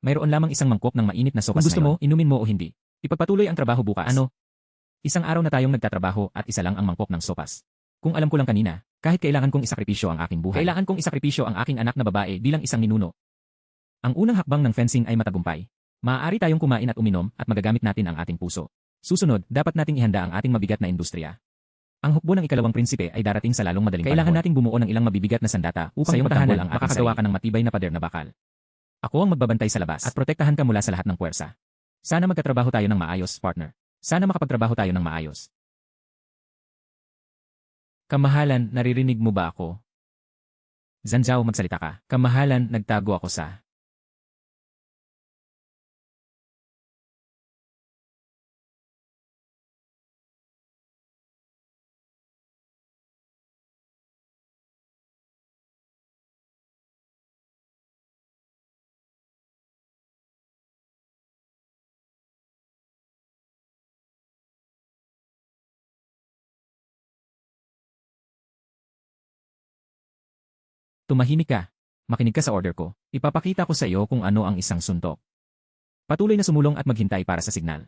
Mayroon lamang isang mangkok ng mainit na sopas. Kung gusto mo, inumin mo o hindi. Ipagpatuloy ang trabaho bukas. Ano? Isang araw na tayong nagtatrabaho at isa lang ang mangkok ng sopas. Kung alam ko lang kanina, kahit kailangan kong isakripisyo ang aking buhay, kailangan kong isakripisyo ang aking anak na babae bilang isang ninuno. Ang unang hakbang ng fencing ay matagumpay. Maaari tayong kumain at uminom at magagamit natin ang ating puso. Susunod, dapat nating ihanda ang ating mabigat na industriya. Ang hukbo ng ikalawang prinsipe ay darating sa lalong madaling panahon. Kailangan nating bumuo ng ilang mabibigat na sandata upang ipagtanggol ang ating sarili. Makakagawa ka ng matibay na pader na bakal. Ako ang magbabantay sa labas at protektahan ka mula sa lahat ng puwersa. Sana magkatrabaho tayo ng maayos, partner. Sana makapagtrabaho tayo ng maayos. Kamahalan, naririnig mo ba ako? Zanzao, magsalita ka. Kamahalan, nagtago ako sa... Tumahimik ka. Makinig ka sa order ko. Ipapakita ko sa iyo kung ano ang isang suntok. Patuloy na sumulong at maghintay para sa signal.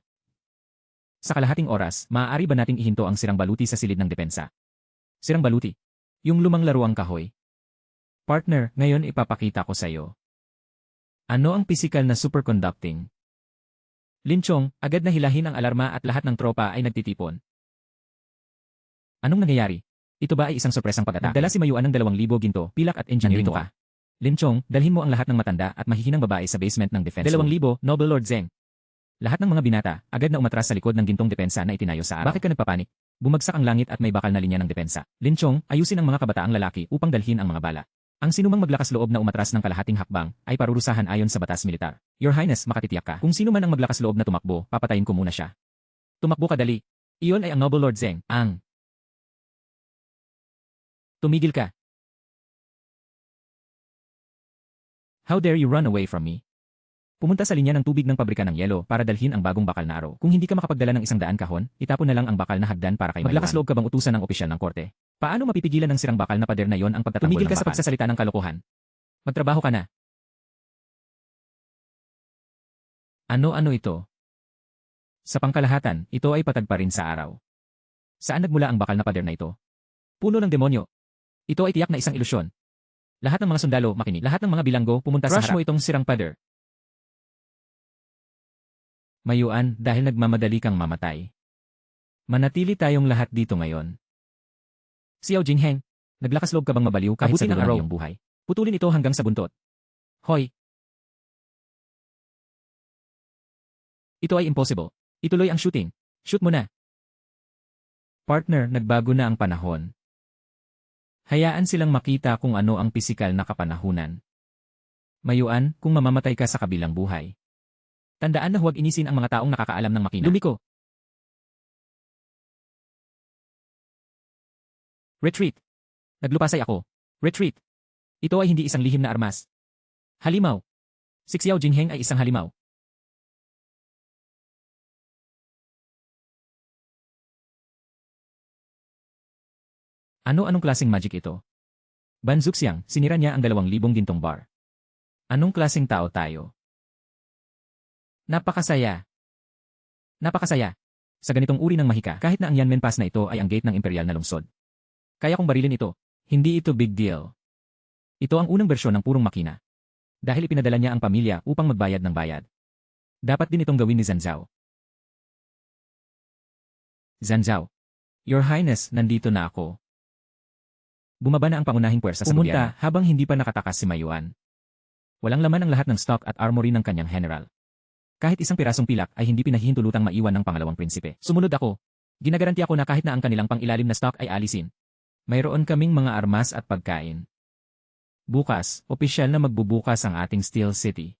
Sa kalahating oras, maaari ba nating ihinto ang sirang baluti sa silid ng depensa? Sirang baluti. Yung lumang laruang kahoy. Partner, ngayon ipapakita ko sa iyo. Ano ang physical na superconducting? Linchong, agad na hilahin ang alarma at lahat ng tropa ay nagtitipon. Anong nangyayari? Ito ba ay isang sorpresang pag-atake? Nagdala si Mayuan ng 2,000 ginto, pilak at engineering ka. Linchong, dalhin mo ang lahat ng matanda at mahihinang babae sa basement ng defense room. 2,000, Noble Lord Zeng. Lahat ng mga binata, agad na umatras sa likod ng gintong depensa na itinayo sa araw. Bakit ka nagpapanik? Bumagsak ang langit at may bakal na linya ng depensa. Linchong, ayusin ang mga kabataang lalaki upang dalhin ang mga bala. Ang sinumang maglakas loob na umatras ng kalahating hakbang ay parurusahan ayon sa batas militar. Your Highness, makatitiyak ka. Kung sino man ang maglakas loob na tumakbo, papatayin ko muna siya. Tumakbo ka dali. Iyon ay ang Noble Lord Zeng, ang... Tumigil ka. How dare you run away from me? Pumunta sa linya ng tubig ng pabrika ng yelo para dalhin ang bagong bakal na araw. Kung hindi ka makapagdala ng 100 kahon, itapon na lang ang bakal na hagdan para kay Mayuan. Maglakas loob ka bang utusan ng opisyal ng korte? Paano mapipigilan ng sirang bakal na pader na yon ang pagtatanggol ng bakal? Tumigil ka sa pagsasalita ng kalokohan. Magtrabaho ka na. Ano ito? Sa pangkalahatan, ito ay patag pa rin sa araw. Saan nagmula ang bakal na pader na ito? Puno ng demonyo. Ito ay tiyak na isang ilusyon. Lahat ng mga sundalo makinig. Lahat ng mga bilanggo pumunta sa harap. Crush mo itong sirang pader. Mayuan dahil nagmamadali kang mamatay. Manatili tayong lahat dito ngayon. Xiao Jingheng, naglakas loob ka bang mabaliw kahit sa dulo ng iyong buhay? Putulin ito hanggang sa buntot. Hoy! Ito ay impossible. Ituloy ang shooting. Shoot mo na. Partner, nagbago na ang panahon. Hayaan silang makita kung ano ang pisikal na kapanahunan. Mayuan, kung mamamatay ka sa kabilang buhay. Tandaan na huwag inisin ang mga taong nakakaalam ng makina. Lumiko. Retreat. Naglupasay ako. Retreat. Ito ay hindi isang lihim na armas. Halimaw. Si Xiao Jingheng ay isang halimaw. Anong klaseng magic ito? Ban Zuxiang, sinira niya ang 2,000 gintong bar. Anong klaseng tao tayo? Napakasaya. Napakasaya. Sa ganitong uri ng mahika, kahit na ang Yanmen Pass na ito ay ang gate ng imperial na lungsod. Kaya kong barilin ito. Hindi ito big deal. Ito ang unang bersyon ng purong makina. Dahil ipinadala niya ang pamilya upang magbayad ng bayad. Dapat din itong gawin ni Zanzao. Zanzao. Your Highness, nandito na ako. Bumaba na ang pangunahing puwersa sa gobyerno. Pumunta habang hindi pa nakatakas si Mayuan. Walang laman ang lahat ng stock at armory ng kanyang general. Kahit isang pirasong pilak ay hindi pinahihintulutang maiwan ng pangalawang prinsipe. Sumunod ako. Ginagaranti ako na kahit na ang kanilang pang-ilalim na stock ay alisin. Mayroon kaming mga armas at pagkain. Bukas, opisyal na magbubukas ang ating Steel City.